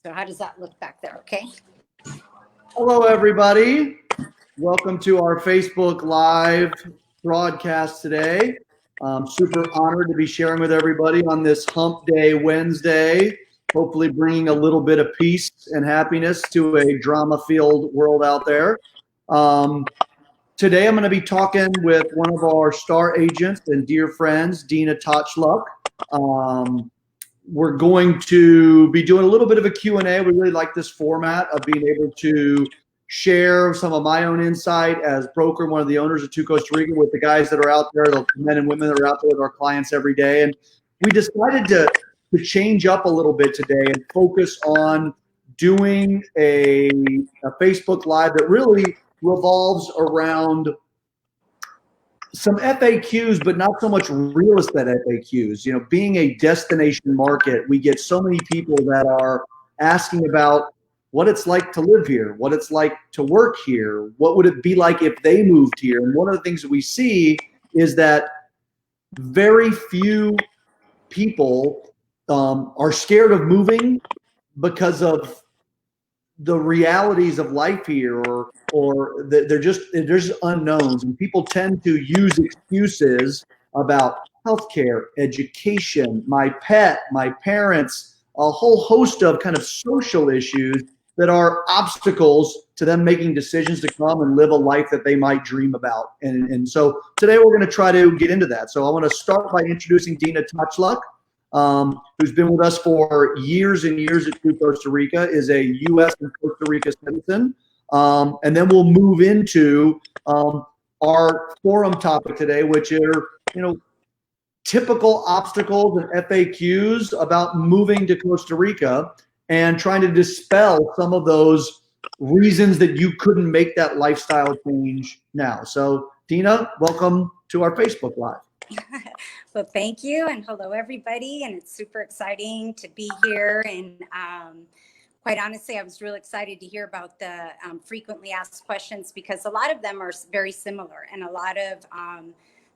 So how does that look back there? Okay. Hello, everybody. Welcome to our Facebook Live broadcast today. I'm super honored to be sharing with everybody on this Hump Day Wednesday, hopefully bringing a little bit of peace and happiness to a drama-filled world out there. Today, I'm going to be talking with one of our star agents and dear friends, Dina Totschluck. We're going to be doing a little bit of a Q&A. We really like this format of being able to share some of my own insight as broker and one of the owners of Two Costa Rica with the guys that are out there, the men and women that are out there with our clients every day. And we decided to change up a little bit today and focus on doing a Facebook Live that really revolves around some FAQs, but not so much real estate FAQs. You know, being a destination market, we get so many people that are asking about what it's like to live here, what it's like to work here, what would it be like if they moved here. And one of the things that we see is that very few people are scared of moving because of the realities of life here, or they're just unknowns, and people tend to use excuses about healthcare, education, my pet, my parents, a whole host of kind of social issues that are obstacles to them making decisions to come and live a life that they might dream about. And so today we're going to try to get into that. So I want to start by introducing Dina Totschluck, who's been with us for years and years at Costa Rica, is a U.S. and Costa Rica citizen. And then we'll move into our forum topic today, which are, typical obstacles and FAQs about moving to Costa Rica and trying to dispel some of those reasons that you couldn't make that lifestyle change now. So, Dina, welcome to our Facebook Live. Well, thank you, and hello everybody, and it's super exciting to be here. And quite honestly, I was really excited to hear about the frequently asked questions, because a lot of them are very similar, and a lot of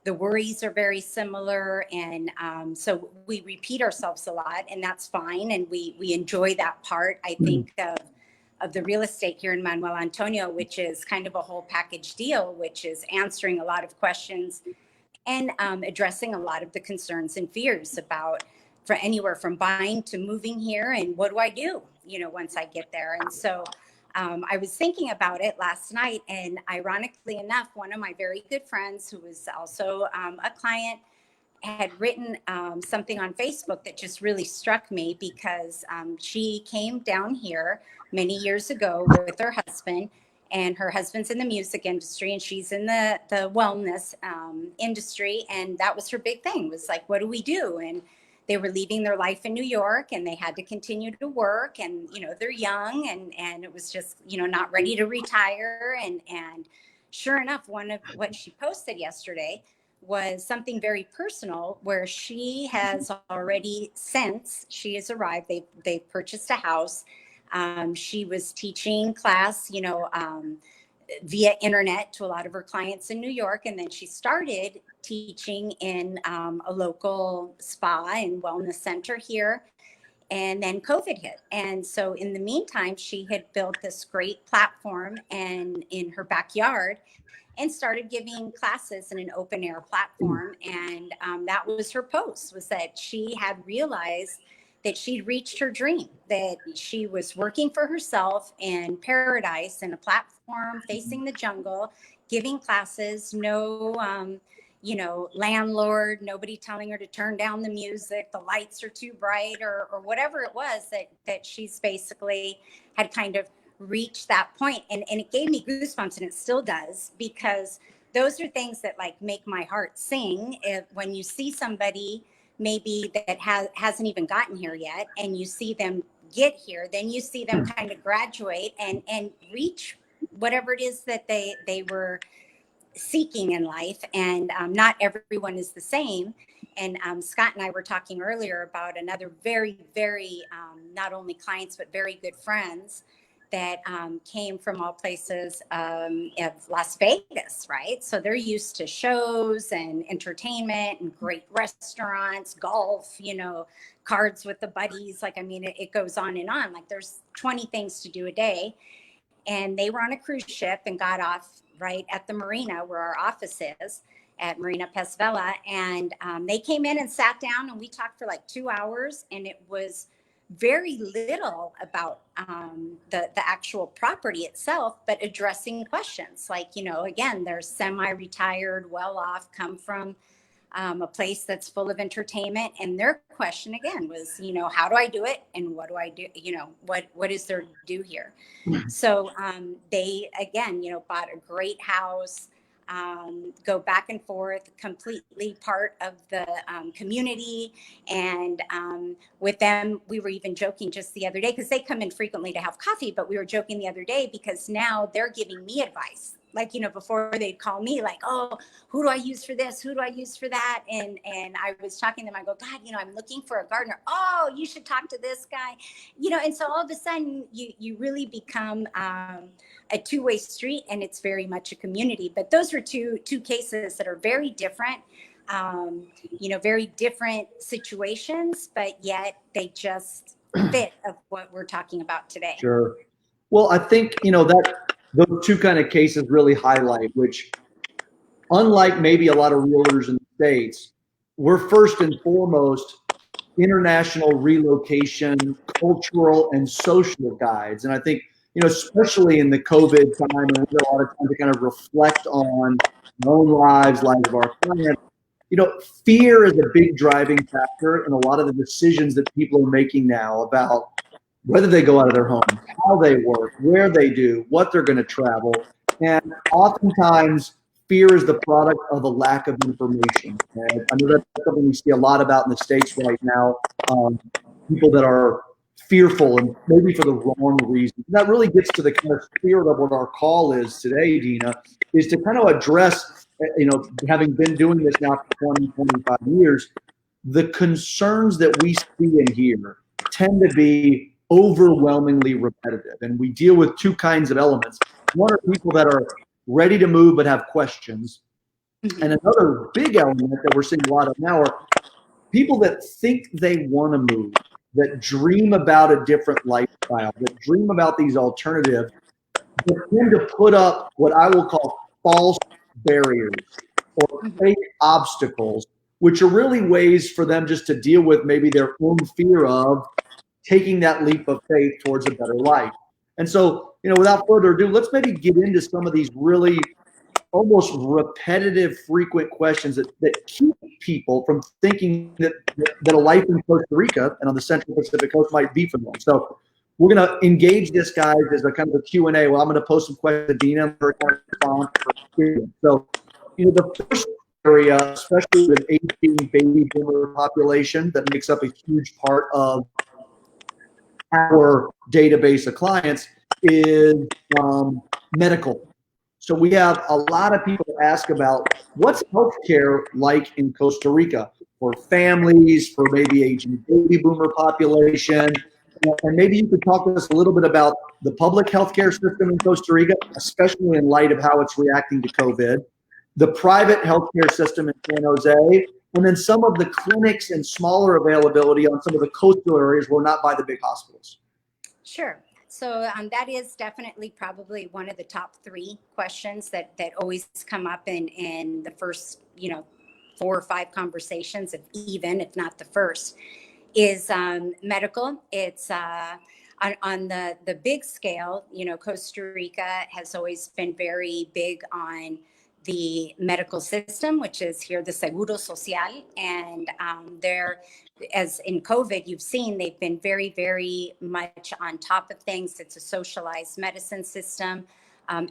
the worries are very similar, and so we repeat ourselves a lot, and that's fine, and we enjoy that part. I think of the real estate here in Manuel Antonio, which is kind of a whole package deal, which is answering a lot of questions and addressing a lot of the concerns and fears about, for anywhere from buying to moving here, and what do I do, once I get there. And so I was thinking about it last night, and ironically enough, one of my very good friends, who was also a client, had written something on Facebook that just really struck me, because she came down here many years ago with her husband, and her husband's in the music industry and she's in the wellness industry. And that was her big thing, was like, what do we do? And they were leaving their life in New York, and they had to continue to work, and, they're young, and it was just, not ready to retire. And sure enough, one of what she posted yesterday was something very personal, where she has already, since she has arrived, they've purchased a house. She was teaching class, via internet to a lot of her clients in New York. And then she started teaching in a local spa and wellness center here. And then COVID hit. And so in the meantime, she had built this great platform and in her backyard, and started giving classes in an open air platform. And that was her post, was that she had realized that she'd reached her dream, that she was working for herself in paradise, in a platform facing the jungle, giving classes, no, landlord, nobody telling her to turn down the music, the lights are too bright, or whatever it was, that she's basically had kind of reached that point. And it gave me goosebumps, and it still does, because those are things that like make my heart sing. When you see somebody maybe that hasn't even gotten here yet, and you see them get here, then you see them kind of graduate and reach whatever it is that they were seeking in life. And not everyone is the same. And Scott and I were talking earlier about another very, very, not only clients, but very good friends that came from all places of Las Vegas, right? So they're used to shows and entertainment and great restaurants, golf, you know, cards with the buddies. Like, I mean, it goes on and on. Like there's 20 things to do a day. And they were on a cruise ship and got off right at the marina where our office is at Marina Pesvela. And they came in and sat down and we talked for like 2 hours, and it was very little about the actual property itself, but addressing questions like, you know, again, they're semi-retired, well-off, come from a place that's full of entertainment. And their question again was, you know, how do I do it? And what do I do? You know, what is there to do here? So they, again, you know, bought a great house, go back and forth, completely part of the community. And with them, we were even joking just the other day, because they come in frequently to have coffee, but we were joking the other day because now they're giving me advice. Like, you know, before they'd call me like, oh, who do I use for this? Who do I use for that? And I was talking to them. I go, God, you know, I'm looking for a gardener. Oh, you should talk to this guy. You know, and so all of a sudden you really become a two-way street, and it's very much a community. But those are two cases that are very different, you know, very different situations, but yet they just fit of what we're talking about today. Sure. Well, I think, you know, that those two kind of cases really highlight, which unlike maybe a lot of realtors in the States, we're first and foremost international relocation, cultural and social guides. And I think, you know, especially in the COVID time, and we had a lot of time to kind of reflect on our own lives of our clients, you know, fear is a big driving factor in a lot of the decisions that people are making now about whether they go out of their home, how they work, where they do, what they're going to travel. And oftentimes, fear is the product of a lack of information. And I know that's something we see a lot about in the States right now. People that are fearful, and maybe for the wrong reasons. And that really gets to the kind of spirit of what our call is today, Dina, is to kind of address, you know, having been doing this now for 20, 25 years, the concerns that we see and hear tend to be overwhelmingly repetitive. And we deal with two kinds of elements. One are people that are ready to move but have questions. And another big element that we're seeing a lot of now are people that think they want to move, that dream about a different lifestyle, that dream about these alternatives, but tend to put up what I will call false barriers or fake obstacles, which are really ways for them just to deal with maybe their own fear of taking that leap of faith towards a better life. And so, you know, without further ado, let's maybe get into some of these really almost repetitive, frequent questions that keep people from thinking that a life in Costa Rica and on the Central Pacific Coast might be for them. So we're going to engage this, guys, as a kind of a Q&A. Well, I'm going to post some questions to Dina and her response. So, you know, the first area, especially with aging baby boomer population that makes up a huge part of our database of clients, is medical. So we have a lot of people ask about what's healthcare like in Costa Rica for families, for maybe aging baby boomer population. And maybe you could talk to us a little bit about the public healthcare system in Costa Rica, especially in light of how it's reacting to COVID, the private healthcare system in San Jose, and then some of the clinics and smaller availability on some of the coastal areas where not by the big hospitals. Sure. So that is definitely probably one of the top three questions that always come up in the first, you know, 4 or 5 conversations, if not the first, is medical. It's on the big scale. You know, Costa Rica has always been very big on the medical system, which is here the Seguro Social, and they're, as in COVID, you've seen they've been very, very much on top of things. It's a socialized medicine system.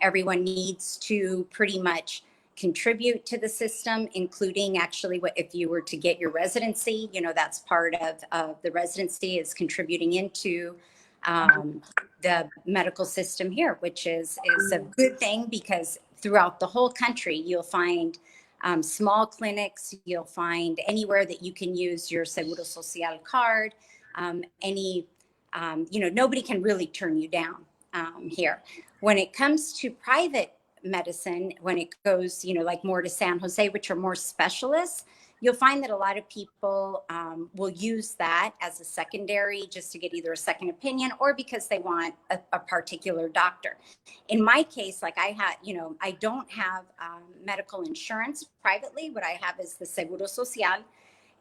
Everyone needs to pretty much contribute to the system, including actually what if you were to get your residency, you know, that's part of the residency is contributing into the medical system here, which is a good thing because throughout the whole country, you'll find small clinics, you'll find anywhere that you can use your Seguro Social card, you know, nobody can really turn you down here. When it comes to private medicine, when it goes, like more to San Jose, which are more specialists, you'll find that a lot of people will use that as a secondary just to get either a second opinion or because they want a particular doctor. In my case, like I don't have medical insurance privately. What I have is the Seguro Social.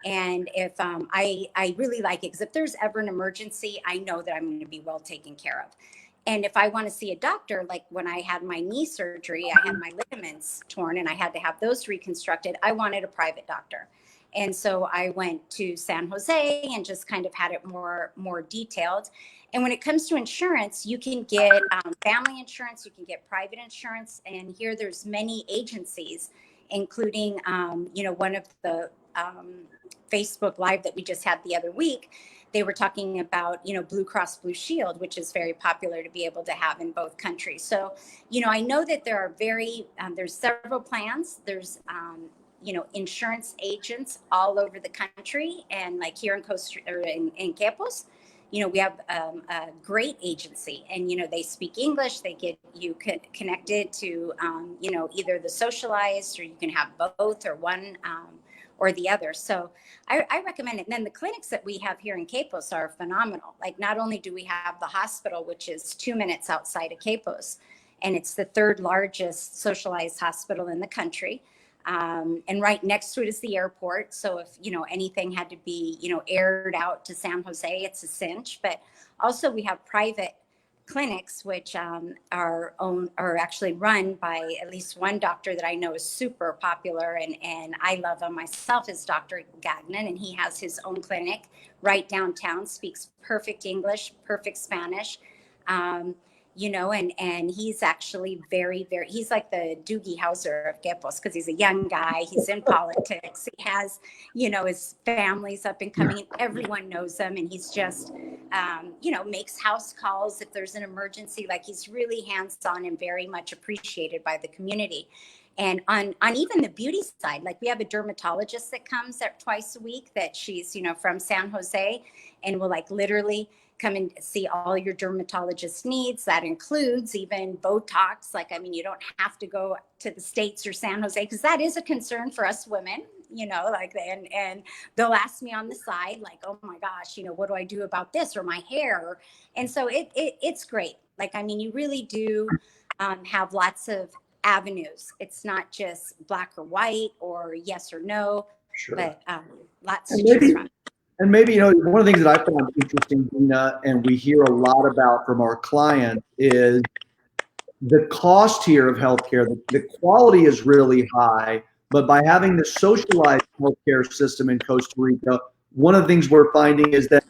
And if I really like it, because if there's ever an emergency, I know that I'm going to be well taken care of. And if I want to see a doctor, like when I had my knee surgery, I had my ligaments torn and I had to have those reconstructed. I wanted a private doctor. And so I went to San Jose and just kind of had it more detailed. And when it comes to insurance, you can get family insurance, you can get private insurance. And here there's many agencies, including, one of the Facebook Live that we just had the other week. They were talking about, Blue Cross Blue Shield, which is very popular to be able to have in both countries. So, I know that there are there's several plans. There's, insurance agents all over the country. And like here in in Quepos, we have a great agency and, they speak English. They get you connected to, either the socialized or you can have both or one or the other. So I recommend it. And then the clinics that we have here in Quepos are phenomenal. Like not only do we have the hospital, which is 2 minutes outside of Quepos, and it's the third largest socialized hospital in the country. And right next to it is the airport. So if, anything had to be, aired out to San Jose, it's a cinch. But also we have private clinics, which are actually run by at least one doctor that I know is super popular. And I love him myself, is Dr. Gagnon. And he has his own clinic right downtown, speaks perfect English, perfect Spanish. And he's actually very, very, he's like the Doogie Howser of Quepos because he's a young guy. He's in politics. He has, his family's up and coming and everyone knows him. And he's just, makes house calls if there's an emergency. Like he's really hands-on and very much appreciated by the community. And on even the beauty side, like we have a dermatologist that comes twice a week that she's, from San Jose and will like literally come and see all your dermatologist needs. That includes even Botox. Like, you don't have to go to the States or San Jose because that is a concern for us women, and they'll ask me on the side, like, oh my gosh, what do I do about this or my hair? And so it's great. Like, you really do have lots of avenues. It's not just black or white or yes or no, sure. But lots to choose from. And maybe, one of the things that I found interesting, Gina, and we hear a lot about from our clients is the cost here of healthcare. The quality is really high, but by having the socialized healthcare system in Costa Rica, one of the things we're finding is that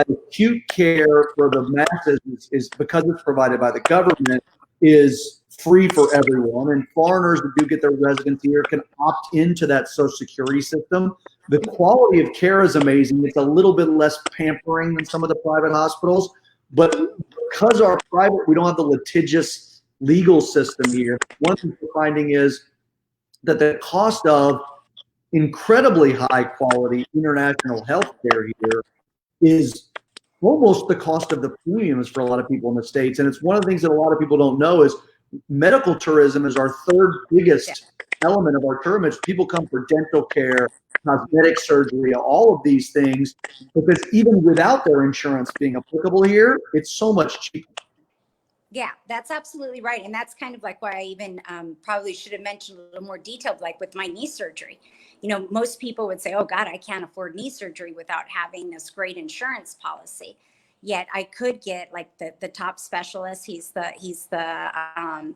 acute care for the masses is because it's provided by the government, is free for everyone. And foreigners that do get their residency here can opt into that Social Security system. The quality of care is amazing. It's a little bit less pampering than some of the private hospitals, but because our private, we don't have the litigious legal system here. One thing we're finding is that the cost of incredibly high quality international health care here is almost the cost of the premiums for a lot of people in the States. And it's one of the things that a lot of people don't know is medical tourism is our third biggest element of our tourism. People come for dental care, cosmetic surgery, all of these things, because even without their insurance being applicable here, it's so much cheaper. Yeah, that's absolutely right. And that's kind of like why I even probably should have mentioned a little more detailed, like with my knee surgery. Most people would say, oh God, I can't afford knee surgery without having this great insurance policy. Yet I could get like the top specialist. He's the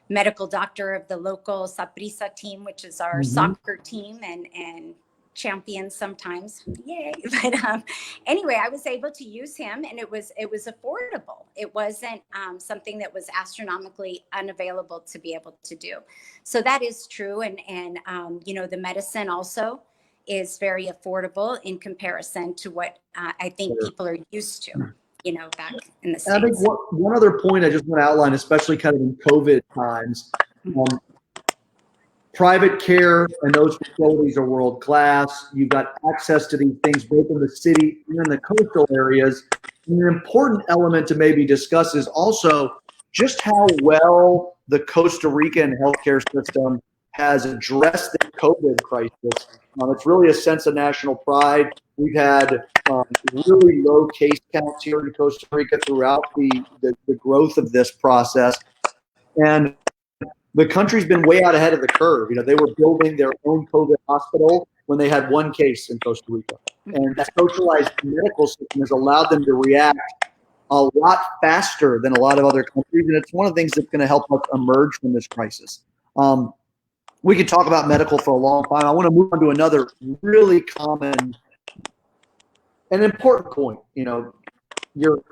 medical doctor of the local Saprissa team, which is our soccer team and champions sometimes. Yay. But anyway, I was able to use him and it was affordable. It wasn't something that was astronomically unavailable to be able to do. So that is true. And the medicine also is very affordable in comparison to what I think people are used to, back in the States. And I think one other point I just want to outline, especially kind of in COVID times, private care and those facilities are world class. You've got access to these things both in the city and in the coastal areas. And an important element to maybe discuss is also just how well the Costa Rican healthcare system has addressed the COVID crisis. It's really a sense of national pride. We've had really low case counts here in Costa Rica throughout the growth of this process. And the country's been way out ahead of the curve. They were building their own COVID hospital when they had one case in Costa Rica. And that socialized medical system has allowed them to react a lot faster than a lot of other countries. And it's one of the things that's going to help us emerge from this crisis. We could talk about medical for a long time. I want to move on to another really common and important point. Your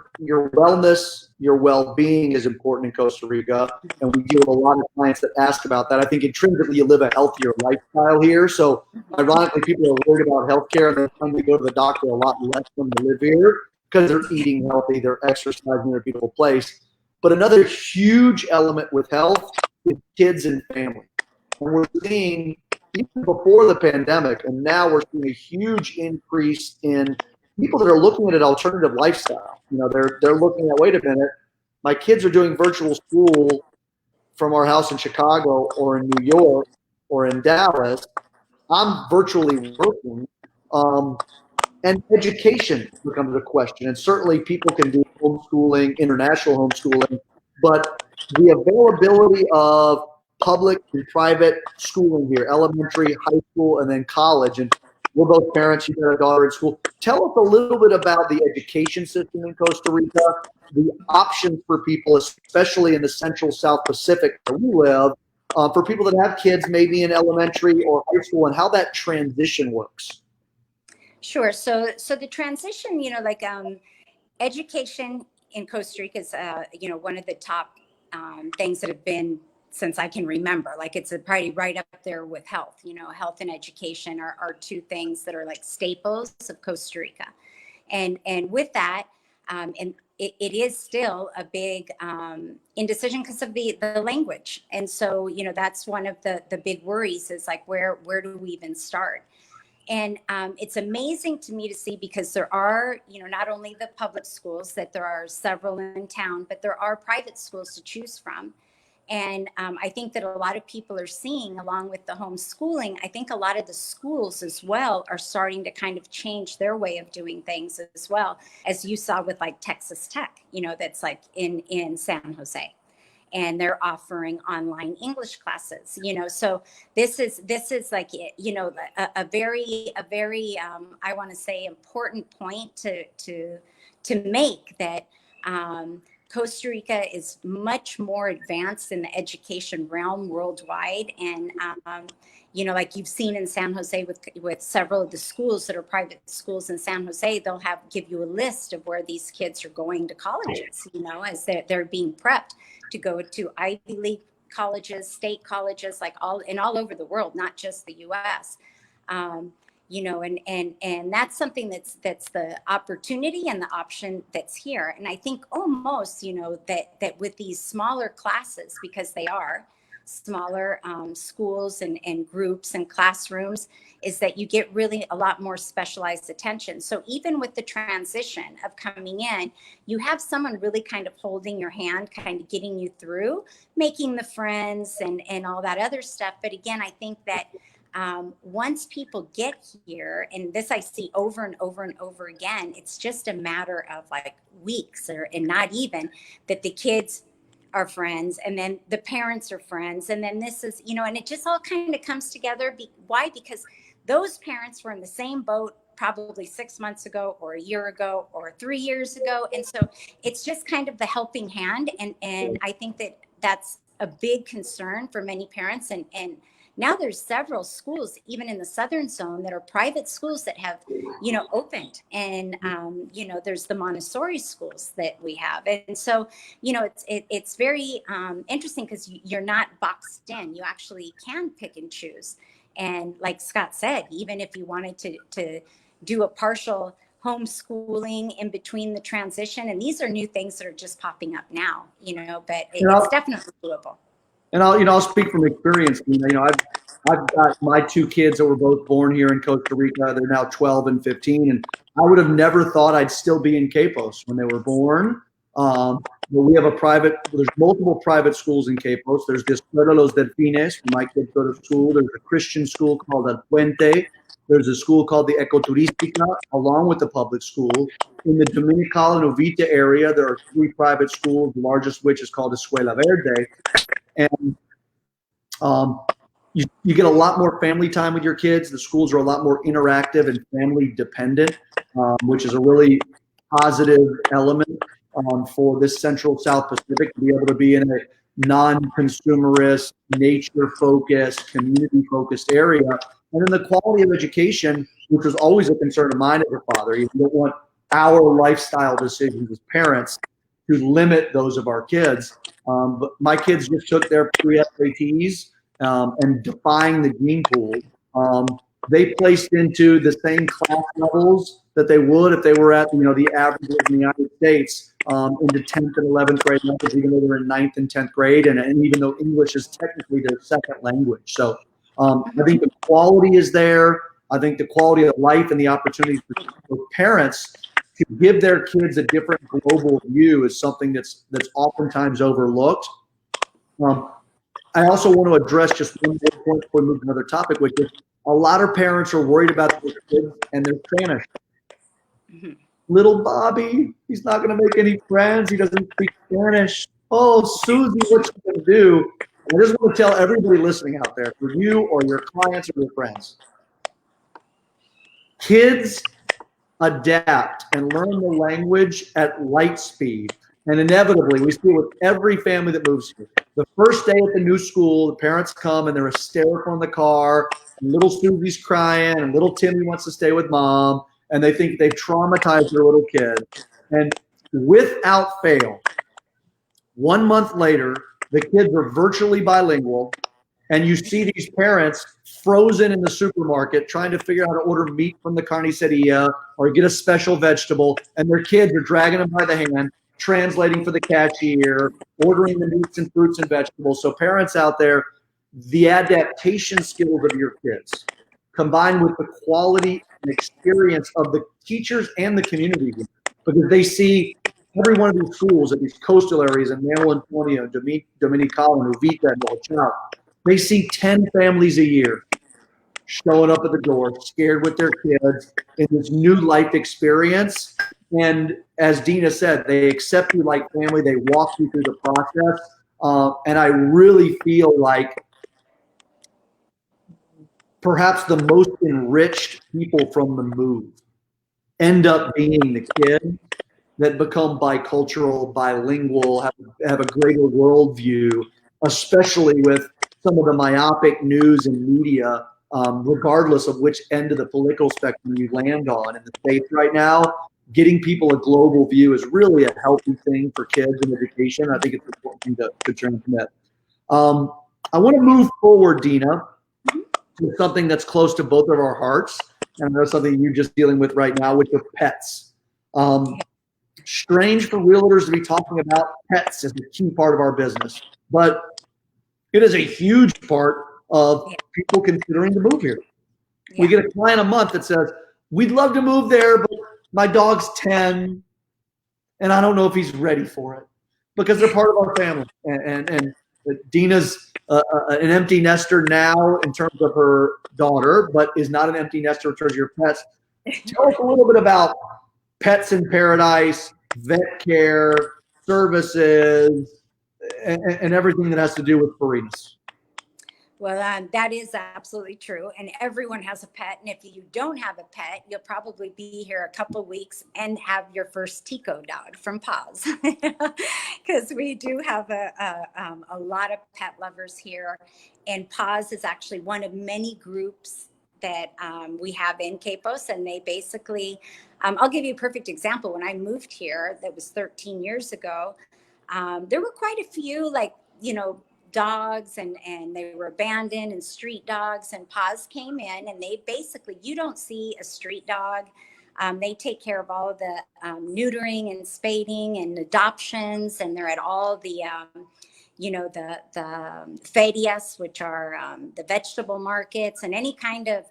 wellness, your well-being is important in Costa Rica, and we deal with a lot of clients that ask about that. I think intrinsically you live a healthier lifestyle here. So ironically, people are worried about healthcare and they're trying to go to the doctor a lot less when they live here because they're eating healthy, they're exercising in a beautiful place. But another huge element with health is kids and family. And we're seeing, even before the pandemic, and now we're seeing a huge increase in people that are looking at an alternative lifestyle. They're looking at, wait a minute, my kids are doing virtual school from our house in Chicago or in New York or in Dallas. I'm virtually working. And education becomes a question. And certainly people can do homeschooling, international homeschooling, but the availability of public and private schooling here, elementary, high school, and then college. And we're both parents. You've got a daughter in school. Tell us a little bit about the education system in Costa Rica, the options for people, especially in the Central South Pacific where we live, for people that have kids maybe in elementary or high school, and how that transition works. Sure. So the transition, education in Costa Rica is, one of the top things that have been since I can remember. Like, it's probably right up there with health. Health and education are two things that are like staples of Costa Rica. And with that, and it is still a big indecision because of the language. And so, that's one of the big worries is like, where do we even start? And it's amazing to me to see, because there are, not only the public schools, that there are several in town, but there are private schools to choose from. And I think that a lot of people are seeing, along with the homeschooling, I think a lot of the schools as well are starting to kind of change their way of doing things as well, as you saw with like Texas Tech, that's like in San Jose. And they're offering online English classes, so this is like, a very I want to say important point to make, that Costa Rica is much more advanced in the education realm worldwide. And, like you've seen in San Jose with several of the schools that are private schools in San Jose, they'll give you a list of where these kids are going to colleges, as they're being prepped to go to Ivy League colleges, state colleges, like all over the world, not just the US. And that's something that's the opportunity and the option that's here. And I think almost, that with these smaller classes, because they are smaller schools and groups and classrooms, is that you get really a lot more specialized attention. So even with the transition of coming in, you have someone really kind of holding your hand, kind of getting you through, making the friends and all that other stuff. But again, I think that once people get here, and this I see over and over and over again, it's just a matter of like weeks and not even, that the kids are friends, and then the parents are friends, and then this is, and it just all kind of comes together. Why? Because those parents were in the same boat probably 6 months ago or a year ago or 3 years ago. And so it's just kind of the helping hand. And I think that that's a big concern for many parents. And now there's several schools, even in the Southern Zone, that are private schools that have, opened. And, there's the Montessori schools that we have. And so, it's very interesting, because you're not boxed in. You actually can pick and choose. And like Scott said, even if you wanted to do a partial homeschooling in between the transition, and these are new things that are just popping up now, but it's definitely doable. And I'll speak from experience. I've got my two kids that were both born here in Costa Rica. They're now 12 and 15, and I would have never thought I'd still be in Capos when they were born. But we have there's multiple private schools in Quepos. There's the Escuela Los Delfines, where my kids go to school. There's a Christian school called El Puente. There's a school called the Ecoturística, along with the public school. In the Dominical and Uvita area, there are 3 private schools, the largest which is called Escuela Verde. And you get a lot more family time with your kids. The schools are a lot more interactive and family dependent, which is a really positive element for this Central South Pacific to be able to be in a non-consumerist, nature-focused, community-focused area. And then the quality of education, which was always a concern of mine as a father. You don't want our lifestyle decisions as parents to limit those of our kids. But my kids just took their pre-SATs and defying the gene pool. They placed into the same class levels that they would if they were at the average of the United States into 10th and 11th grade levels, even though they're in 9th and 10th grade, and even though English is technically their second language. So I think the quality is there. I think the quality of life and the opportunity for parents to give their kids a different global view is something that's oftentimes overlooked. I also want to address just one more point before we move to another topic, which is a lot of parents are worried about their kids and their Spanish. Mm-hmm. Little Bobby, he's not going to make any friends. He doesn't speak Spanish. Oh, Susie, what's he going to do? I just want to tell everybody listening out there, for you or your clients or your friends, kids adapt and learn the language at light speed. And inevitably, we see it with every family that moves here. The first day at the new school, the parents come and they're hysterical in the car, and little Susie's crying, and little Timmy wants to stay with mom, and they think they've traumatized their little kid. And without fail, 1 month later, the kids are virtually bilingual, and you see these parents frozen in the supermarket trying to figure out how to order meat from the carniceria or get a special vegetable, and their kids are dragging them by the hand, translating for the cashier, ordering the meats and fruits and vegetables. So parents out there, the adaptation skills of your kids, combined with the quality and experience of the teachers and the community, because they see every one of these schools at these coastal areas in Manuel Antonio, Dominical, and Uvita, and Ochoa, they see 10 families a year showing up at the door, scared with their kids in this new life experience. And as Dina said, they accept you like family. They walk you through the process. And I really feel like perhaps the most enriched people from the move end up being the kids that become bicultural, bilingual, have a greater worldview, especially with some of the myopic news and media, regardless of which end of the political spectrum you land on in the States right now. Getting people a global view is really a healthy thing for kids and education. I think it's an important thing to transmit. I want to move forward, Dina, to something that's close to both of our hearts, and I know something you're just dealing with right now, which are pets. Strange for realtors to be talking about pets as a key part of our business, but it is a huge part of people considering to move here. Yeah. We get a client a month that says, we'd love to move there, but my dog's 10, and I don't know if he's ready for it, because they're part of our family. And Dina's an empty nester now in terms of her daughter, but is not an empty nester in terms of your pets. Tell us a little bit about Pets in Paradise, vet care, services, and everything that has to do with furriness. Well, that is absolutely true. And everyone has a pet. And if you don't have a pet, you'll probably be here a couple of weeks and have your first Tico dog from Paws. Because we do have a lot of pet lovers here. And Paws is actually one of many groups that we have in Quepos. And they basically, I'll give you a perfect example. When I moved here, that was 13 years ago, there were quite a few, dogs and they were abandoned, and street dogs, and Paws came in, and they basically, you don't see a street dog. They take care of all of the neutering and spading and adoptions, and they're at all the ferias, which are the vegetable markets, and any kind of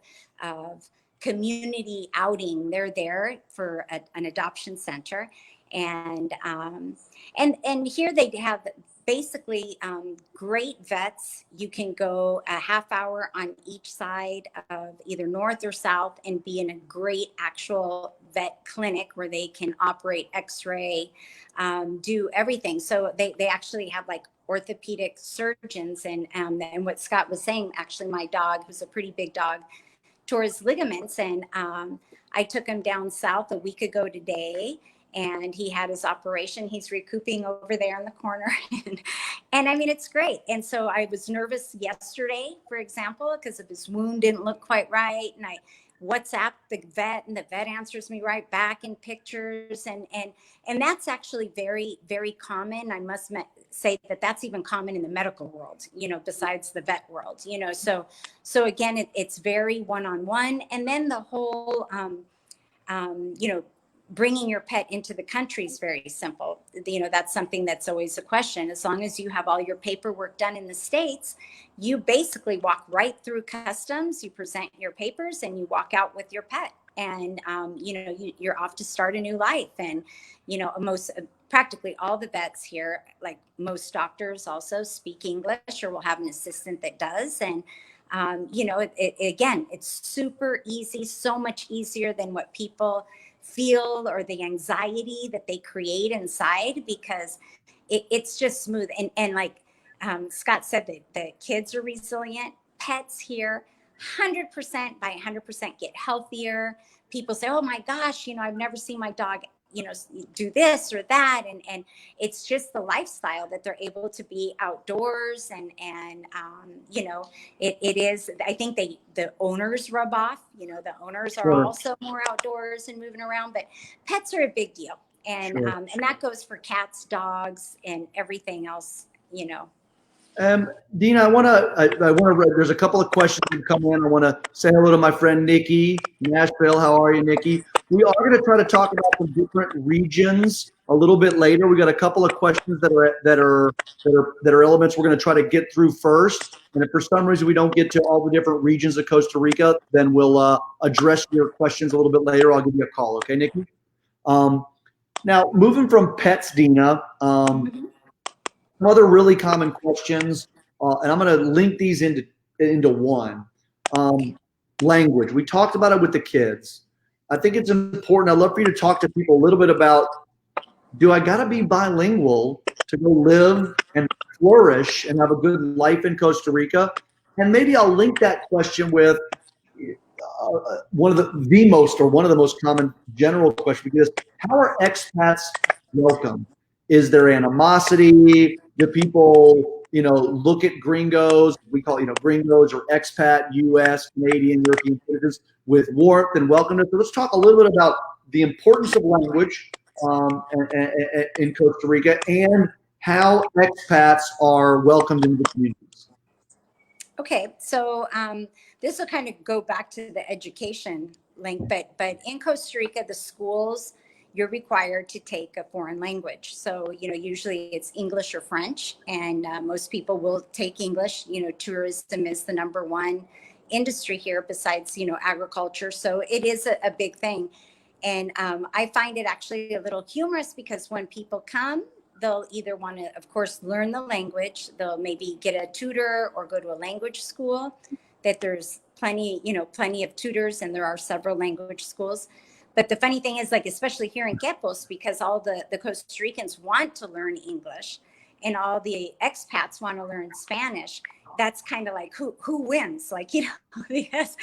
community outing. They're there for an adoption center. And here they have basically great vets. You can go a half hour on each side of either north or south and be in a great actual vet clinic where they can operate x-ray, do everything. So they actually have like orthopedic surgeons. And what Scott was saying, actually my dog, who's a pretty big dog, tore his ligaments, and I took him down south a week ago today, and he had his operation. He's recouping over there in the corner. And I mean, it's great. And so I was nervous yesterday, for example, because of his wound didn't look quite right. And I WhatsApp the vet, and the vet answers me right back in pictures. And that's actually very, very common. I must say that that's even common in the medical world, besides the vet world, so again, it's very one-on-one. And then the whole, bringing your pet into the country is very simple. That's something that's always a question. As long as you have all your paperwork done in the States, you basically walk right through customs, you present your papers, and you walk out with your pet. And, you're off to start a new life. And, practically all the vets here, like most doctors, also speak English or will have an assistant that does. And, again, it's super easy, so much easier than what people feel or the anxiety that they create inside, because it's just smooth. And like Scott said, the kids are resilient. Pets here, 100% by 100% get healthier. People say, oh my gosh, I've never seen my dog do this or that, and it's just the lifestyle that they're able to be outdoors, and it is. I think the owners rub off. The owners are also more outdoors and moving around, but pets are a big deal, and and that goes for cats, dogs, and everything else. Dina, I want to. There's a couple of questions that come in. I want to say hello to my friend Nikki, Nashville. How are you, Nikki? We are going to try to talk about some different regions a little bit later. We got a couple of questions that are elements we're going to try to get through first. And if for some reason we don't get to all the different regions of Costa Rica, then we'll address your questions a little bit later. I'll give you a call, okay, Nikki? Now, moving from pets, Dina. Some other really common questions, and I'm going to link these into one. Language. We talked about it with the kids. I think it's important. I'd love for you to talk to people a little bit about, do I got to be bilingual to go live and flourish and have a good life in Costa Rica? And maybe I'll link that question with one of the most common general question, because how are expats welcome? Is there animosity? Do people, look at gringos, we call, gringos or expat, U.S., Canadian, European citizens, with warmth and welcomeness? So let's talk a little bit about the importance of language in Costa Rica, and how expats are welcomed into the communities. Okay, so this will kind of go back to the education link, but in Costa Rica, the schools, you're required to take a foreign language. So, usually it's English or French, and most people will take English. Tourism is the #1 industry here besides, agriculture. So it is a big thing. And I find it actually a little humorous, because when people come, they'll either want to, of course, learn the language. They'll maybe get a tutor or go to a language school, that there's plenty of tutors, and there are several language schools. But the funny thing is, like, especially here in Quepos, because all the Costa Ricans want to learn English and all the expats want to learn Spanish, that's kind of like who wins, because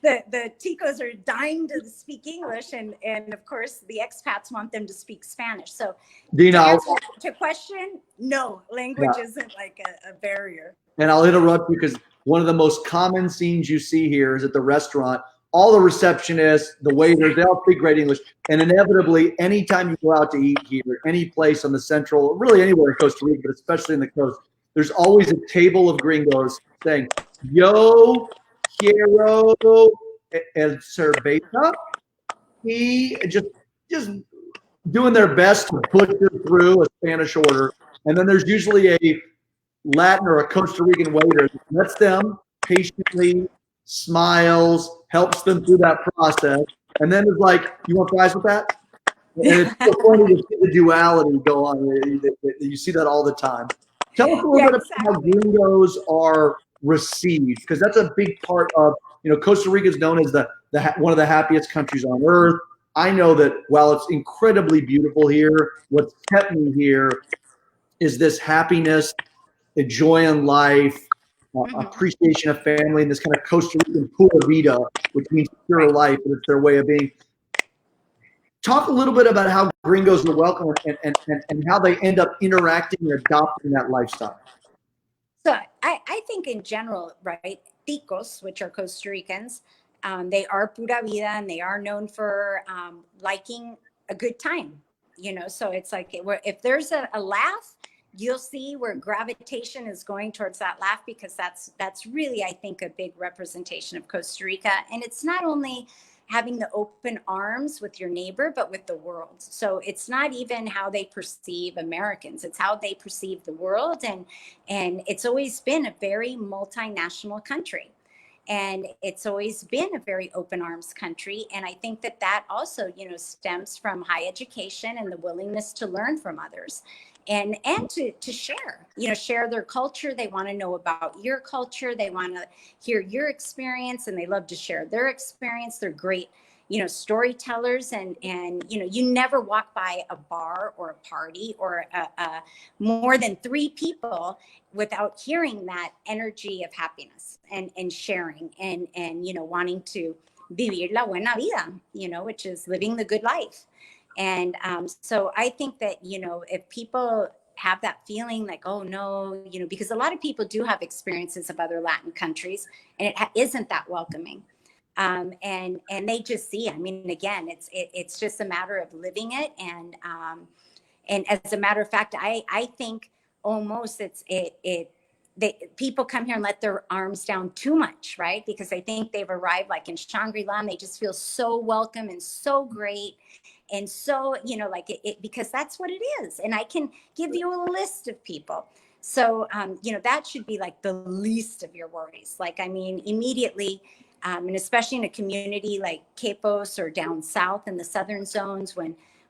the Ticos are dying to speak English, and of course the expats want them to speak Spanish. So Dina, to question, no, language isn't like a barrier. And I'll interrupt you, because one of the most common scenes you see here is at the restaurant. All the receptionists, the waiters, they all speak great English. And inevitably, anytime you go out to eat here, any place on the central, really anywhere in Costa Rica, but especially in the coast, there's always a table of gringos saying, yo quiero el cerveza. He just doing their best to push it through a Spanish order. And then there's usually a Latin or a Costa Rican waiter that lets them patiently, smiles, helps them through that process, and then is like, you want fries with that? And it's so funny to see the duality go on. You see that all the time. Tell us a little Yeah, bit about how exactly. gringos are received, because that's a big part of, Costa Rica is known as one of the happiest countries on earth. I know that while it's incredibly beautiful here, what's kept me here is this happiness, the joy in life, appreciation of family, and this kind of Costa Rican pura vida, which means pure Right. life, and it's their way of being. Talk a little bit about how gringos are welcome and how they end up interacting and adopting that lifestyle. So I think in general, right, ticos, which are Costa Ricans, they are pura vida and they are known for liking a good time, so it's like if there's a laugh, you'll see where gravitation is going towards that laugh, because that's really, I think, a big representation of Costa Rica. And it's not only having the open arms with your neighbor, but with the world. So it's not even how they perceive Americans, it's how they perceive the world. And it's always been a very multinational country. And it's always been a very open arms country. And I think that also, stems from high education and the willingness to learn from others and to share their culture. They want to know about your culture. They want to hear your experience, and they love to share their experience. They're great, storytellers. And you never walk by a bar or a party or more than 3 people without hearing that energy of happiness and sharing and wanting to vivir la buena vida, which is living the good life. And so I think that, if people have that feeling like, oh no, because a lot of people do have experiences of other Latin countries, and it isn't that welcoming. And they just see, I mean, again, it's just a matter of living it. And as a matter of fact, I think almost people come here and let their arms down too much, right? Because they think they've arrived like in Shangri-La, and they just feel so welcome and so great. And so, like because that's what it is. And I can give you a list of people. So, that should be like the least of your worries. Like, I mean, immediately, and especially in a community like Quepos or down south in the southern zones,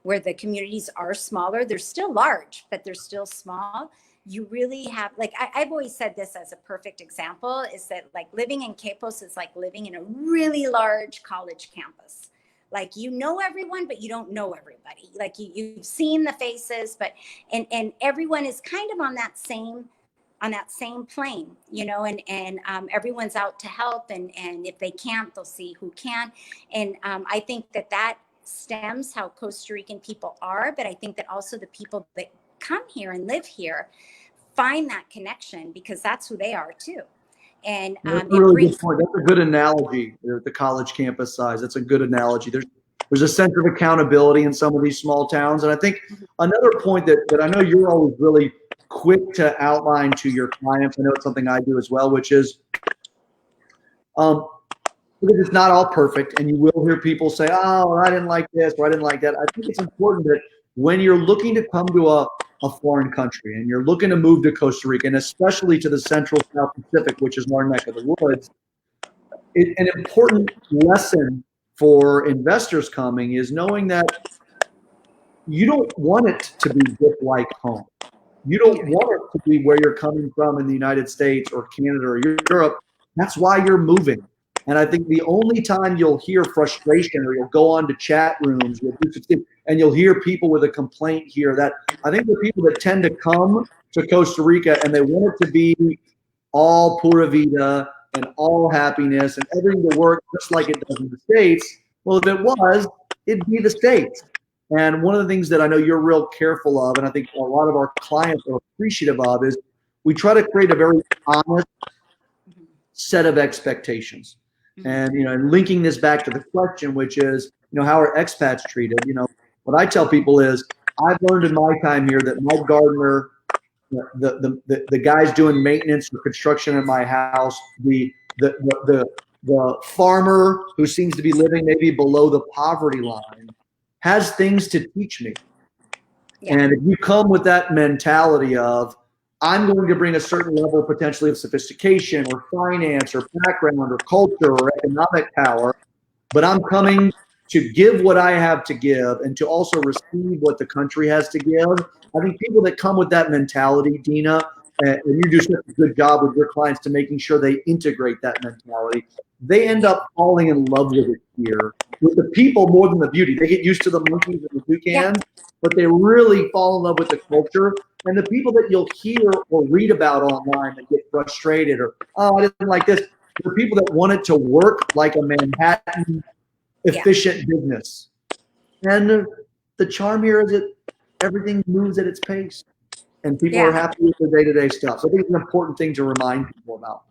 where the communities are smaller, they're still large, but they're still small. You really have, like, I've always said this as a perfect example, is that like living in Quepos is like living in a really large college campus. Like, everyone, but you don't know everybody. Like you've seen the faces, but and everyone is kind of on that same plane, and everyone's out to help, and if they can't, they'll see who can. And I think that stems how Costa Rican people are, but I think that also the people that come here and live here find that connection, because that's who they are too. And That's a really good point. That's a good analogy. The college campus size. That's a good analogy. There's a sense of accountability in some of these small towns, and I think another point that I know you're always really quick to outline to your clients. I know it's something I do as well, which is, because it's not all perfect, and you will hear people say, "Oh, I didn't like this," or "I didn't like that." I think it's important that when you're looking to come to a foreign country and you're looking to move to Costa Rica, and especially to the Central South Pacific, which is our neck of the woods, an important lesson for investors coming is knowing that you don't want it to be just like home. You don't want it to be where you're coming from in the United States or Canada or Europe. That's why you're moving. And I think the only time you'll hear frustration, or you'll go on to chat rooms, and you'll hear people with a complaint here, that I think the people that tend to come to Costa Rica and they want it to be all pura vida and all happiness and everything to work just like it does in the States. Well, if it was, it'd be the States. And one of the things that I know you're real careful of, and I think a lot of our clients are appreciative of, is we try to create a very honest set of expectations. And, and linking this back to the question, which is, how are expats treated? What I tell people is, I've learned in my time here that my gardener, the guys doing maintenance or construction in my house, the farmer who seems to be living maybe below the poverty line, has things to teach me. Yeah. And if you come with that mentality of, I'm going to bring a certain level potentially of sophistication or finance or background or culture or economic power, but I'm coming to give what I have to give and to also receive what the country has to give. I think people that come with that mentality, Dina, and you do such a good job with your clients to making sure they integrate that mentality, they end up falling in love with it here, with the people more than the beauty. They get used to the monkeys and the toucans, but they really fall in love with the culture. And the people that you'll hear or read about online that get frustrated or, oh, I didn't like this, the people that want it to work like a Manhattan efficient business. And the charm here is that everything moves at its pace and people are happy with the day-to-day stuff. So I think it's an important thing to remind people about.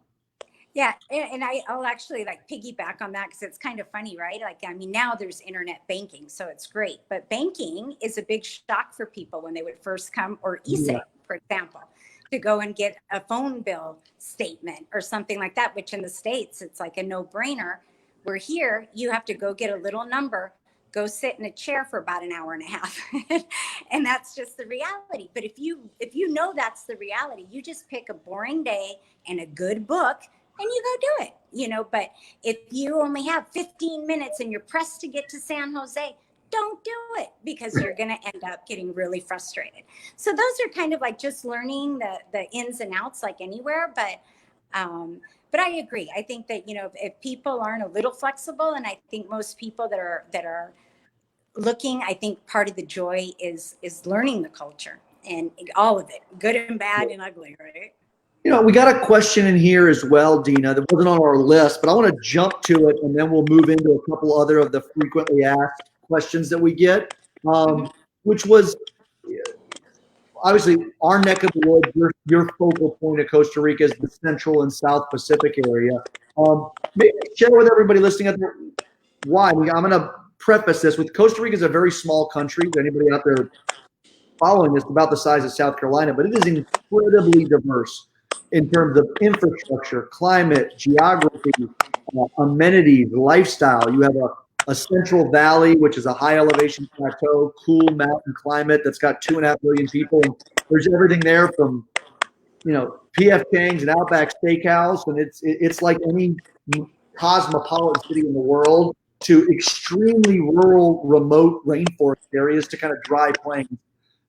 Yeah, and I'll actually like piggyback on that because it's kind of funny, right? Like, I mean, now there's internet banking, so it's great. But banking is a big shock for people when they would first come, or e-save, for example, to go and get a phone bill statement or something like that, which in the States, it's like a no-brainer. Where here, you have to go get a little number, go sit in a chair for about an hour and a half. And that's just the reality. But if you know that's the reality, you just pick a boring day and a good book and you go do it, you know. But if you only have 15 minutes and you're pressed to get to San Jose, don't do it because you're going to end up getting really frustrated. So those are kind of like just learning the ins and outs like anywhere. But I agree. I think that, you know, if people aren't a little flexible, and I think most people that are looking, I think part of the joy is learning the culture and all of it, good and bad and ugly, right? You know, we got a question in here as well, Dina, that wasn't on our list, but I want to jump to it and then we'll move into a couple other of the frequently asked questions that we get, which was obviously our neck of the woods. Your focal point of Costa Rica is the Central and South Pacific area. Maybe share with everybody listening out there why. I'm going to preface this with Costa Rica is a very small country. Anybody out there following this, about the size of South Carolina, but it is incredibly diverse in terms of infrastructure, climate, geography, amenities, lifestyle. You have a central valley, which is a high elevation plateau, cool mountain climate that's got 2.5 million people. And there's everything there from, you know, PF Chang's and Outback Steakhouse, and it's like any cosmopolitan city in the world, to extremely rural, remote rainforest areas to kind of dry plains.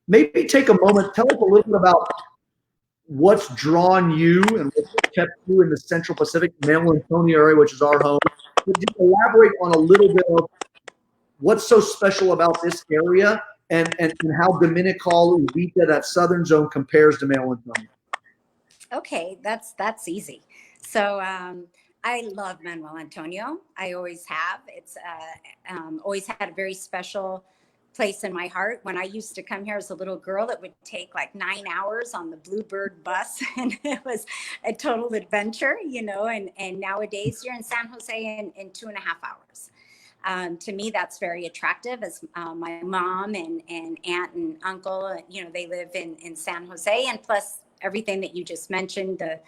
Maybe take a moment, tell us a little bit about what's drawn you and what's kept you in the Central Pacific, Manuel Antonio area, which is our home. Could you elaborate on a little bit of what's so special about this area and how Dominical, Uvita, that southern zone, compares to Manuel Antonio? Okay, that's easy. So I love Manuel Antonio. I always have. It's always had a very special place in my heart. When I used to come here as a little girl, it would take like 9 hours on the Bluebird bus, and it was a total adventure, you know. And nowadays you're in San Jose in 2.5 hours. To me, that's very attractive, as my mom and aunt and uncle, you know, they live in San Jose, and plus everything that you just mentioned, the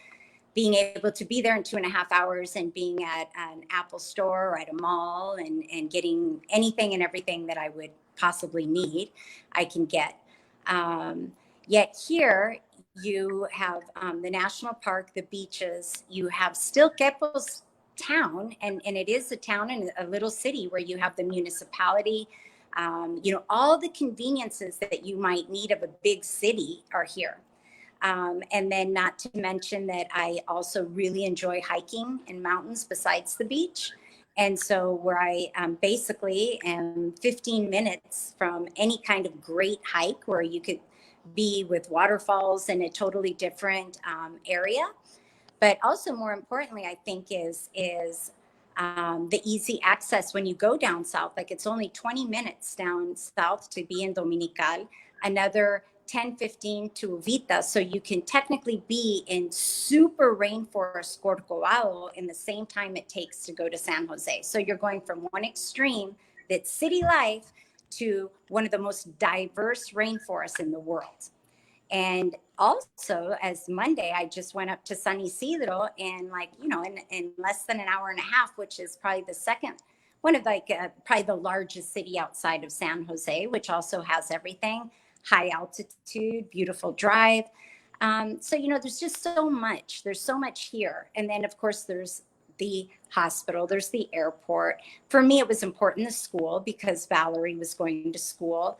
being able to be there in 2.5 hours and being at an Apple store or at a mall and getting anything and everything that I would possibly need, I can get. Yet here you have the national park, the beaches, you have still Quepos town, and it is a town and a little city where you have the municipality. You know, all the conveniences that you might need of a big city are here. And then not to mention that I also really enjoy hiking in mountains besides the beach. And so where I basically am 15 minutes from any kind of great hike where you could be with waterfalls in a totally different area. But also more importantly, I think is the easy access when you go down south. Like it's only 20 minutes down south to be in Dominical, another 10-15 to Uvita, so you can technically be in super rainforest Corcovado in the same time it takes to go to San Jose. So you're going from one extreme, that's city life, to one of the most diverse rainforests in the world. And also, as Monday, I just went up to San Isidro, and like, you know, in less than an hour and a half, which is probably the second, one of like probably the largest city outside of San Jose, which also has everything. High altitude, beautiful drive. So, you know, there's just so much. There's so much here. And then, of course, there's the hospital, there's the airport. For me, it was important, the school, because Valerie was going to school.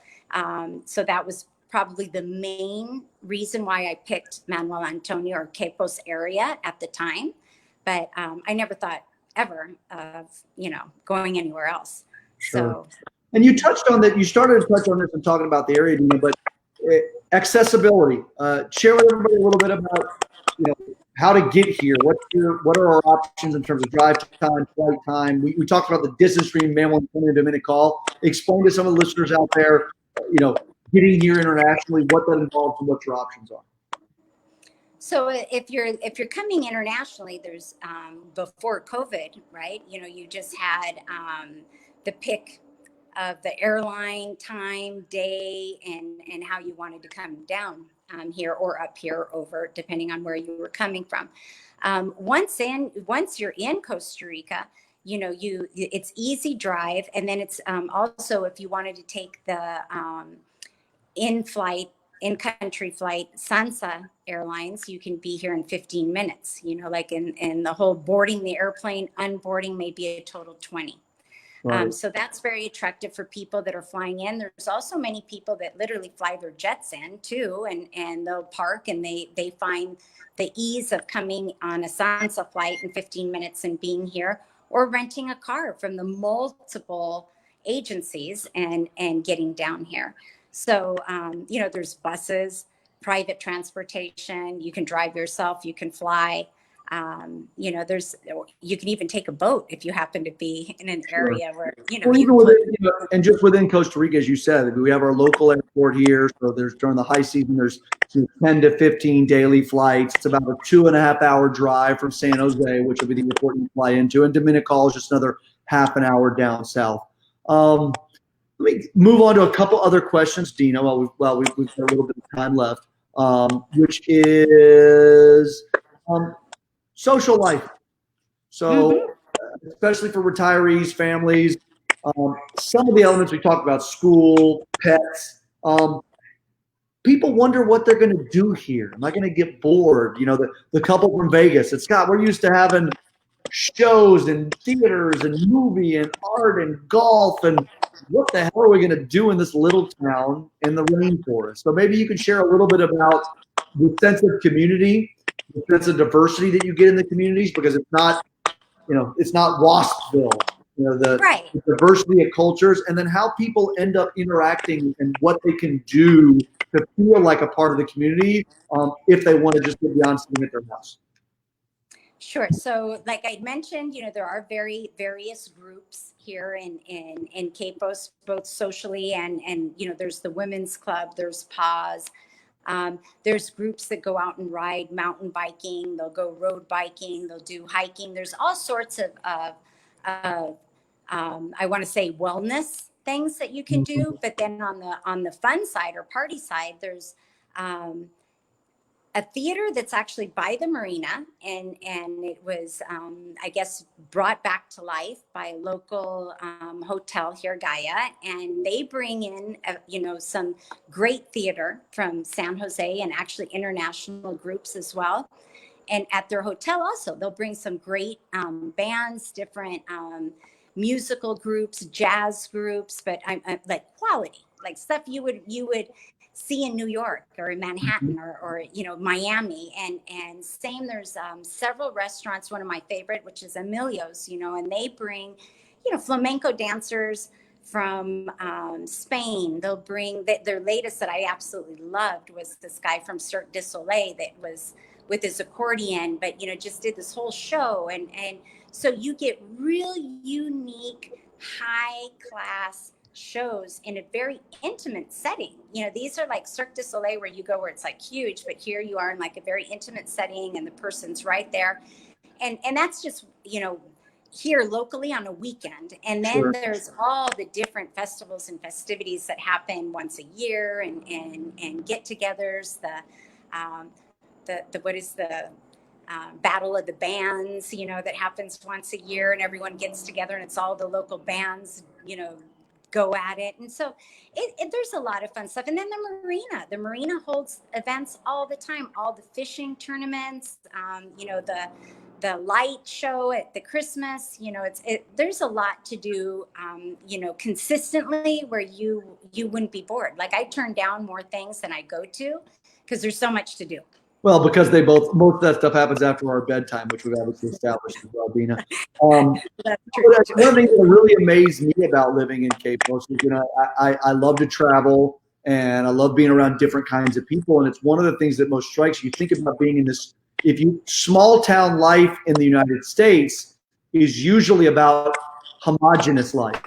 So that was probably the main reason why I picked Manuel Antonio or Quepos area at the time. But I never thought ever of, going anywhere else. Sure. So, And you touched on that. You started to touch on this and talking about the area, Dina, but accessibility. Share with everybody a little bit about, how to get here. What are our options in terms of drive time, flight time? We talked about the distance between Manuel Antonio and Dominical. Explain to some of the listeners out there, getting here internationally, what that involves and what your options are. So if you're coming internationally, there's before COVID, right? You just had the pick of the airline, time, day, and how you wanted to come down here or up here over, depending on where you were coming from. Once you're in Costa Rica, it's easy drive, and then it's also, if you wanted to take the in-country flight, Sansa Airlines, you can be here in 15 minutes, like in the whole boarding the airplane, unboarding may be a total 20. Right. So that's very attractive for people that are flying in. There's also many people that literally fly their jets in too, and they'll park and they find the ease of coming on a Sansa flight in 15 minutes and being here, or renting a car from the multiple agencies and getting down here. So, there's buses, private transportation, you can drive yourself, you can fly. You can even take a boat if you happen to be in an area where, well, even within, and just within Costa Rica, as you said, we have our local airport here. So there's, during the high season, there's 10 to 15 daily flights. It's about a 2.5 hour drive from San Jose, which will be the airport you fly into. And Dominical is just another half an hour down south. Let me move on to a couple other questions, Dina, while we've got a little bit of time left, which is social life. So, especially for retirees, families, some of the elements we talked about, school, pets, people wonder what they're going to do here. Am I going to get bored? The couple from Vegas, it's Scott, we're used to having shows and theaters and movie and art and golf, and what the hell are we going to do in this little town in the rainforest? So maybe you can share a little bit about the sense of community, the sense of diversity that you get in the communities, because it's not Waspville, right. the diversity of cultures, and then how people end up interacting and what they can do to feel like a part of the community, if they want to just get beyond sitting at their house. Sure. So like I mentioned, there are various groups here in Quepos, both socially and there's the women's club, there's PAWS. There's groups that go out and ride mountain biking. They'll go road biking. They'll do hiking. There's all sorts of I want to say wellness things that you can do. But then on the fun side or party side, there's a theater that's actually by the marina, and it was I guess brought back to life by a local hotel here, Gaia, and they bring in some great theater from San Jose and actually international groups as well. And at their hotel also, they'll bring some great bands, different musical groups, jazz groups, but I'm like quality, like stuff you would see in New York or in Manhattan or Miami, and same. There's several restaurants. One of my favorite, which is Emilio's, and they bring flamenco dancers from Spain. They'll bring their latest that I absolutely loved was this guy from Cirque du Soleil that was with his accordion, but just did this whole show, and so you get real unique, high class shows in a very intimate setting. These are like Cirque du Soleil where you go where it's like huge, but here you are in like a very intimate setting and the person's right there. And that's just, here locally on a weekend. And then Sure. There's all the different festivals and festivities that happen once a year and get-togethers, the Battle of the Bands, that happens once a year and everyone gets together and it's all the local bands, go at it. And so there's a lot of fun stuff. And then the marina holds events all the time, all the fishing tournaments, the light show at the Christmas. You know, there's a lot to do, you know, consistently where you wouldn't be bored. Like I turn down more things than I go to because there's so much to do. Well, because most of that stuff happens after our bedtime, which we've obviously established as well, Dina. That's true. One of the things that really amazed me about living in Cape Coast is, you know, I love to travel and I love being around different kinds of people. And it's one of the things that most strikes you. Think about being in this, small town life in the United States is usually about homogenous life.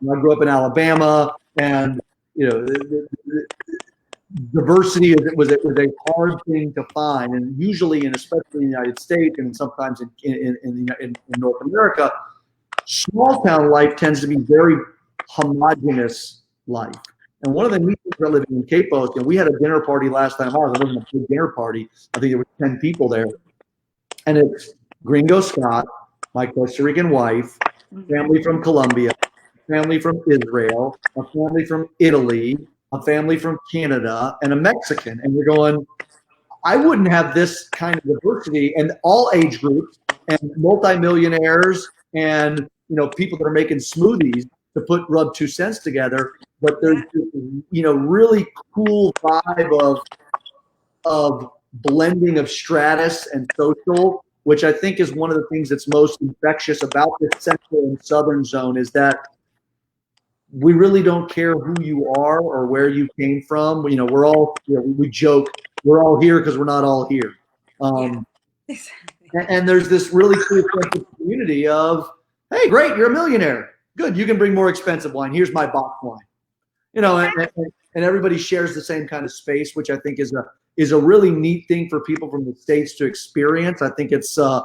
You know, I grew up in Alabama, and you know, diversity was a hard thing to find, and usually, and especially in the United States, and sometimes in North America, small town life tends to be very homogenous life. And one of the neat things about living in Cape Coast, and we had a dinner party last time I was. It wasn't a big dinner party. I think there were 10 people there, and it's Gringo Scott, my Costa Rican wife, family from Colombia, family from Israel, a family from Italy, a family from Canada, and a Mexican. And you're going, I wouldn't have this kind of diversity, and all age groups, and multimillionaires, and you know, people that are making smoothies to rub 2 cents together. But there's you know, really cool vibe of blending of stratus and social, which I think is one of the things that's most infectious about this central and southern zone, is that we really don't care who you are or where you came from. You know, we're all, you know, we joke, we're all here because we're not all here. And there's this really cool sense of community of, hey, great, you're a millionaire. Good, you can bring more expensive wine. Here's my box wine. You know, and everybody shares the same kind of space, which I think is a really neat thing for people from the States to experience. I think it's an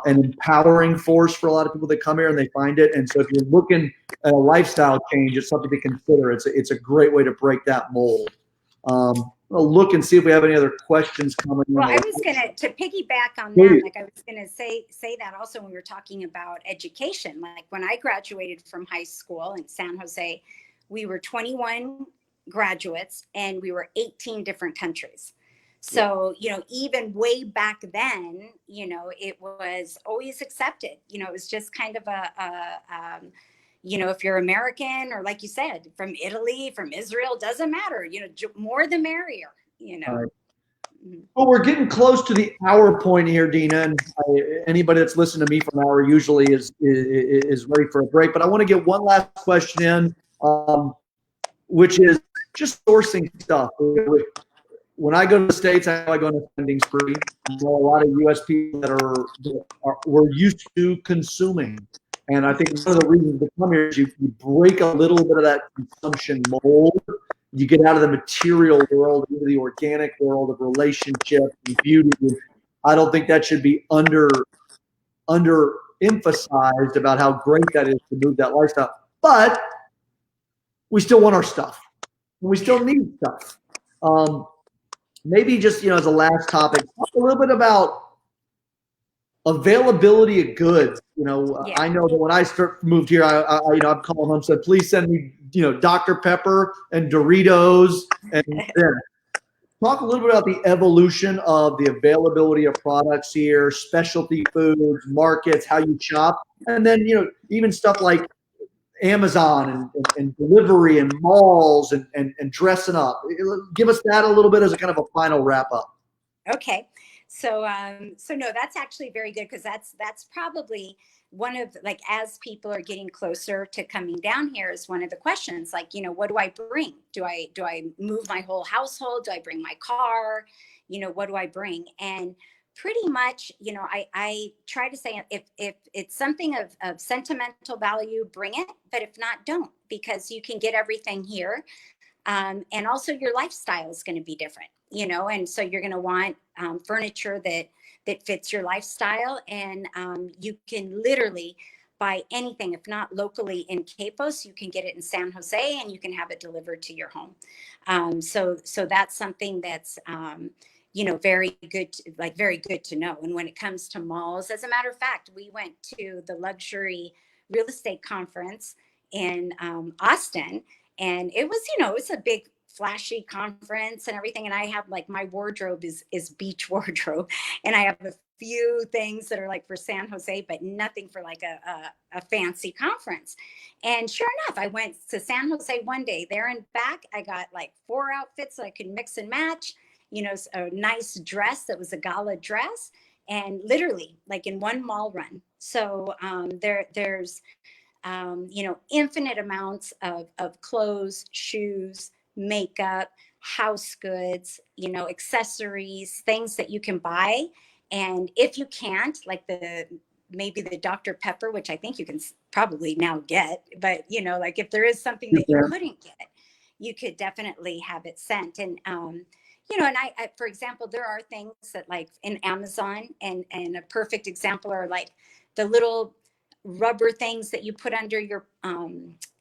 empowering force for a lot of people that come here and they find it. And so if you're looking at a lifestyle change, it's something to consider. It's a great way to break that mold. I'll look and see if we have any other questions coming in. Well, I was to piggyback on that. Like I was gonna say that also when we were talking about education. Like when I graduated from high school in San Jose, we were 21 graduates and we were 18 different countries. So, you know, even way back then, you know, it was always accepted. You know, it was just kind of you know, if you're American or like you said, from Italy, from Israel, doesn't matter. You know, more the merrier, you know. Right. Well, we're getting close to the hour point here, Dina. And anybody that's listened to me for an hour usually is ready for a break. But I want to get one last question in, which is just sourcing stuff. When I go to the States, I know I go on a spending spree. I know a lot of U.S. people that we're used to consuming. And I think one of the reasons to come here is you break a little bit of that consumption mold. You get out of the material world into the organic world of relationships and beauty. I don't think that should be emphasized about how great that is to move that lifestyle. But we still want our stuff. And we still need stuff. Maybe just, you know, as a last topic, talk a little bit about availability of goods. You know, I know that when I moved here, you know, I'm calling home, said, please send me, you know, Dr. Pepper and Doritos. And then talk a little bit about the evolution of the availability of products here, specialty foods, markets, how you shop, and then, you know, even stuff like Amazon and delivery and malls and dressing up. Give us that a little bit as a kind of a final wrap up. Okay. So no, that's actually very good, because that's probably one of, like, as people are getting closer to coming down here, is one of the questions, like, you know, what do I bring? Do I move my whole household? Do I bring my car? You know, what do I bring? And pretty much, you know, I try to say, if it's something of sentimental value, bring it, but if not, don't, because you can get everything here. And also your lifestyle is going to be different, you know, and so you're going to want furniture that fits your lifestyle. And you can literally buy anything, if not locally in Cape Coast, you can get it in San Jose and you can have it delivered to your home. So that's something that's, you know, very good to know. And when it comes to malls, as a matter of fact, we went to the luxury real estate conference in Austin. And it was, you know, it's a big flashy conference and everything. And I have like my wardrobe is beach wardrobe. And I have a few things that are like for San Jose, but nothing for like a fancy conference. And sure enough, I went to San Jose one day, there and back. I got like 4 outfits that I could mix and match, you know, a nice dress that was a gala dress, and literally like in one mall run. So there's you know, infinite amounts of clothes, shoes, makeup, house goods, you know, accessories, things that you can buy. And if you can't, like maybe the Dr. Pepper, which I think you can probably now get, but you know, like if there is something that you couldn't get, you could definitely have it sent. And you know, and I, for example, there are things that like in Amazon, and a perfect example are like the little rubber things that you put under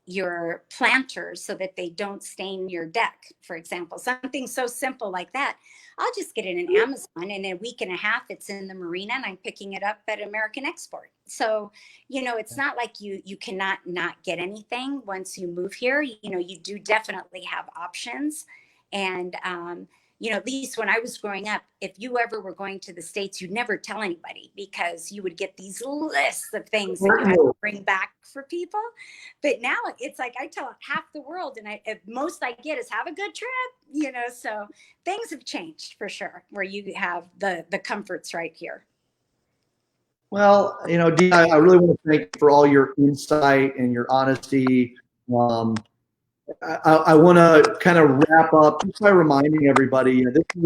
your planters so that they don't stain your deck, for example. Something so simple like that. I'll just get it in Amazon, and in a week and a half it's in the marina and I'm picking it up at American Export. So, you know, it's not like you cannot not get anything once you move here. You know, you do definitely have options. And you know, at least when I was growing up, if you ever were going to the States, you'd never tell anybody because you would get these lists of things that you had to bring back for people. But now it's like I tell half the world, and most I get is have a good trip, you know. So things have changed for sure, where you have the comforts right here. Well, you know, Dee, I really want to thank you for all your insight and your honesty. I want to kind of wrap up just by reminding everybody, this is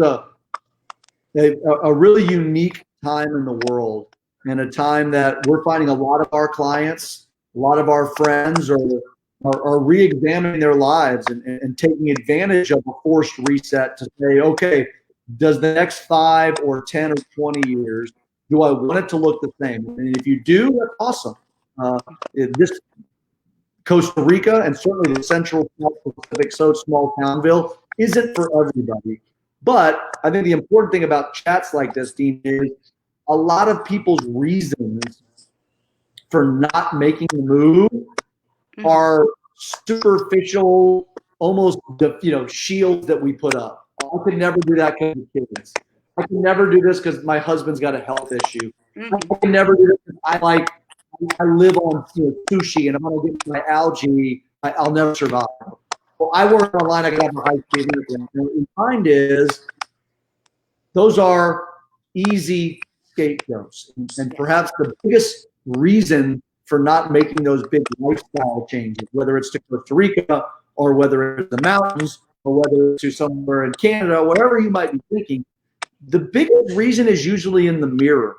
a really unique time in the world, and a time that we're finding a lot of our clients, a lot of our friends are re-examining their lives and taking advantage of a forced reset to say, okay, does the next 5 or 10 or 20 years, do I want it to look the same? And if you do, that's awesome. This Costa Rica, and certainly the Central South Pacific, so small townville, isn't for everybody. But I think the important thing about chats like this, Dean, is a lot of people's reasons for not making the move are superficial, almost, you know, shields that we put up. I could never do that because of kids. I can never do this because my husband's got a health issue. I can never do this because I live on, you know, sushi, and I'm going to get my algae. I'll never survive. Well, I work online. I got to have a high speed internet. And what we find is those are easy scapegoats. And perhaps the biggest reason for not making those big lifestyle changes, whether it's to Costa Rica or whether it's the mountains or whether it's to somewhere in Canada, whatever you might be thinking, the biggest reason is usually in the mirror.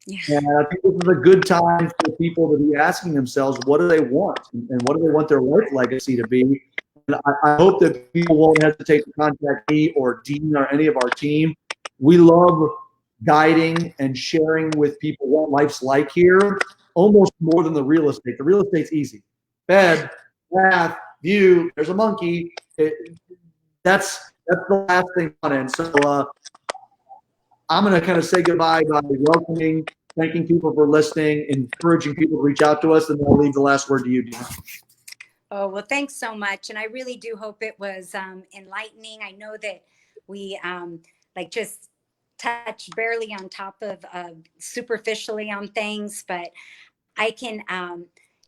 Yeah. And I think this is a good time for people to be asking themselves, what do they want? And what do they want their life legacy to be? And I hope that people won't hesitate to contact me or Dean or any of our team. We love guiding and sharing with people what life's like here, almost more than the real estate. The real estate's easy. Bed, bath, view, there's a monkey. That's the last thing on it. And so I'm going to kind of say goodbye by welcoming, thanking people for listening, encouraging people to reach out to us, and then I'll leave the last word to you, Dean. Oh, well, thanks so much. And I really do hope it was enlightening. I know that we like just touched barely on top of superficially on things, but I can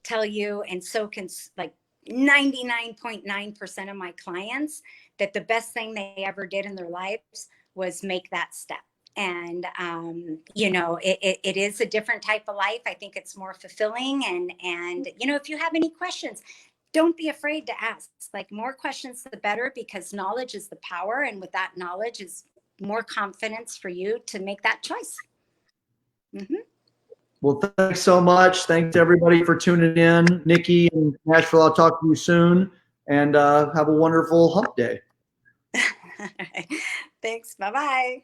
tell you, and so can like 99.9% of my clients, that the best thing they ever did in their lives was make that step. And, you know, it is a different type of life. I think it's more fulfilling. And, you know, if you have any questions, don't be afraid to ask. Like, more questions, the better, because knowledge is the power. And with that knowledge is more confidence for you to make that choice. Well, thanks so much. Thanks everybody for tuning in. Nikki and Nashville, I'll talk to you soon, and have a wonderful hump day. Thanks. Bye-bye.